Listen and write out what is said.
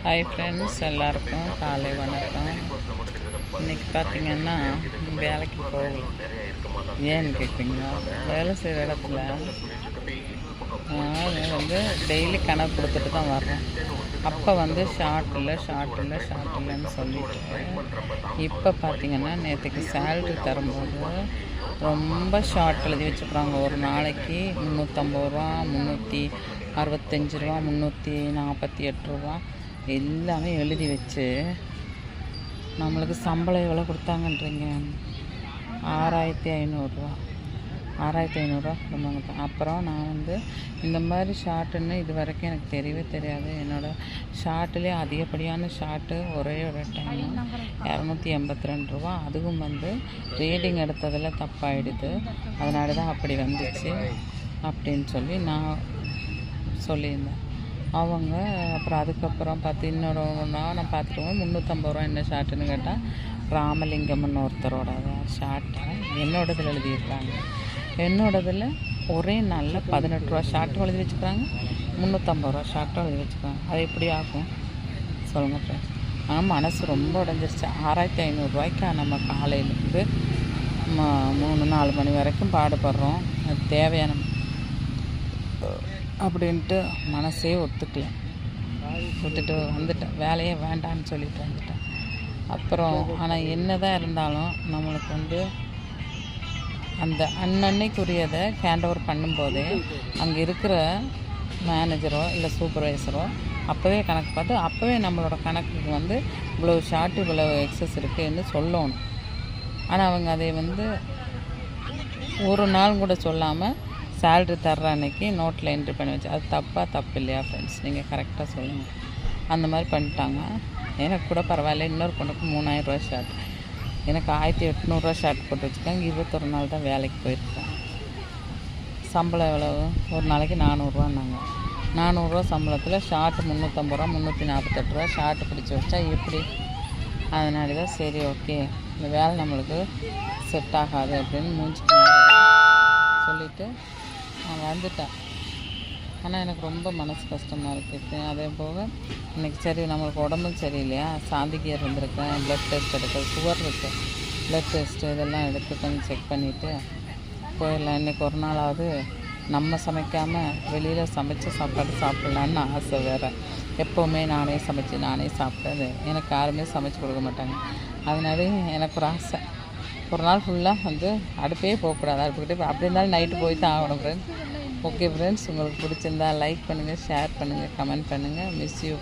Hi friends, எல்லாருக்கும் காலை வணக்கம். இன்றைக்கி பார்த்திங்கன்னா வேலைக்கு போகல. ஏன்னு கேட்குறீங்களா? வேலை செய்கிற இடத்துல நான் டெய்லி கணக்கு கொடுத்துட்டு தான் வர்றேன். அப்போ ஷார்ட் இல்லைன்னு சொல்லிட்டு இப்போ பார்த்திங்கன்னா நேற்றுக்கு சேல்ரி தரும்போது ரொம்ப ஷார்ட் எழுதி வச்சுக்கிறாங்க. ஒரு நாளைக்கு 350 ரூபா, 365 ரூபா, 348 ரூபா எல்லாமே எழுதி வச்சு நம்மளுக்கு சம்பளம் எவ்வளோ கொடுத்தாங்கன்றீங்க? 6500 ரூபா கொடுத்தாங்க. அப்புறம் நான் இந்த மாதிரி ஷார்ட்டுன்னு இது வரைக்கும் எனக்கு தெரியவே தெரியாது. என்னோடய ஷார்ட்லேயே அதிகப்படியான ஷார்ட்டு ஒரே ஒரு டைம் 282 ரூபா. அதுவும் ரீடிங் எடுத்ததில் தப்பாயிடுது. அதனால தான் அப்படி வந்துச்சு அப்படின்னு சொல்லி நான் சொல்லியிருந்தேன். அவங்க அப்புறம் அதுக்கப்புறம் பார்த்து இன்னொரு நான் பார்த்துருவோம். 350 ரூபா என்ன ஷார்ட்டுன்னு கேட்டால் ராமலிங்கம்னு ஒருத்தரோட ஷார்ட்டை என்னோடதில் எழுதியிருக்காங்க. என்னோடதில் ஒரே நாளில் 18 ரூபா ஷார்ட்டும் எழுதி வச்சுக்கிறாங்க, 350 ரூபா ஷார்ட்டும் எழுதி வச்சுக்கிறாங்க. அது எப்படி ஆகும் சொல்லுங்கள் ஃப்ரெண்ட்ஸ்? ஆனால் மனசு ரொம்ப உடஞ்சிருச்சு. 6500 ரூபாய்க்கு நம்ம காலையிலேருந்து 3-4 மணி வரைக்கும் பாடுபடுறோம். அது தேவையான அப்படின்ட்டு மனசே விட்டுட்டு வந்துட்டேன். வேலையே வேண்டான்னு சொல்லிட்டு வந்துட்டேன். அப்புறம் ஆனால் என்ன தான் இருந்தாலும் நம்மளுக்கு அந்த அன்னன்னைக்குரியதை ஹேண்ட் ஓவர் பண்ணும்போதே அங்கே இருக்கிற மேனேஜரோ இல்லை சூப்பர்வைசரோ அப்போவே கணக்கு பார்த்து அப்போவே நம்மளோட கணக்குக்கு இவ்வளோ ஷார்ட் இவ்வளோ எக்ஸஸ் இருக்குதுன்னு சொல்லணும். ஆனால் அவங்க அதை ஒரு நாள் கூட சொல்லாமல் சேல்ரி தர்ற அன்னைக்கு நோட்டில் என்ட்ரி பண்ணி வச்சு, அது தப்பு இல்லையா ஃப்ரெண்ட்ஸ்? நீங்கள் கரெக்டாக சொல்லுங்கள். அந்த மாதிரி பண்ணிட்டாங்க. எனக்கு கூட பரவாயில்ல. இன்னொரு பொண்ணுக்கு 3000 ரூபா ஷார்ட், எனக்கு 1800 ரூபா ஷார்ட் போட்டு வச்சுருக்காங்க. 21 நாள் தான் வேலைக்கு போயிருக்கேன். சம்பளம் எவ்வளவு? ஒரு நாளைக்கு 400 ரூபான்னாங்க. 400 ரூபா சம்பளத்தில் ஷார்ட் 350 ரூபா, 348 ரூபா ஷார்ட் பிடிச்சி வச்சா எப்படி? அதனால தான் சரி, ஓகே, இந்த வேலை நம்மளுக்கு செட் ஆகாது அப்படின்னு மூஞ்சிக்கு சொல்லிவிட்டு நான் வந்துட்டேன். ஆனால் எனக்கு ரொம்ப மனசு கஷ்டமாக இருக்குது. அதே போக இன்றைக்கி சரி நம்மளுக்கு உடம்பும் சரியில்லையா, சாந்திக்கியர் வந்திருக்கேன். ப்ளட் டெஸ்ட் எடுக்கிறது, சுகர் இருக்குது, ப்ளட் டெஸ்ட்டு இதெல்லாம் எடுத்து கொஞ்சம் செக் பண்ணிவிட்டு போயிடலாம். இன்றைக்கி ஒரு நாளாவது நம்ம சமைக்காமல் வெளியில் சமைச்ச சாப்பாடு சாப்பிட்லான்னு ஆசை வேறு. எப்போவுமே நானே சாப்பிட்டது எனக்கு யாருமே சமைச்சு கொடுக்க மாட்டாங்க. அதனால எனக்கு ஒரு ஆசை, ஒரு நாள் ஃபுல்லாக அடுப்பே போகக்கூடாது. அடுப்புக்கிட்டே அப்படி இருந்தாலும் நைட்டு போய் தான் ஆகணும் ஃப்ரெண்ட்ஸ். ஓகே ஃப்ரெண்ட்ஸ், உங்களுக்கு பிடிச்சிருந்தா லைக் பண்ணுங்கள், ஷேர் பண்ணுங்கள், கமெண்ட் பண்ணுங்கள். Miss you.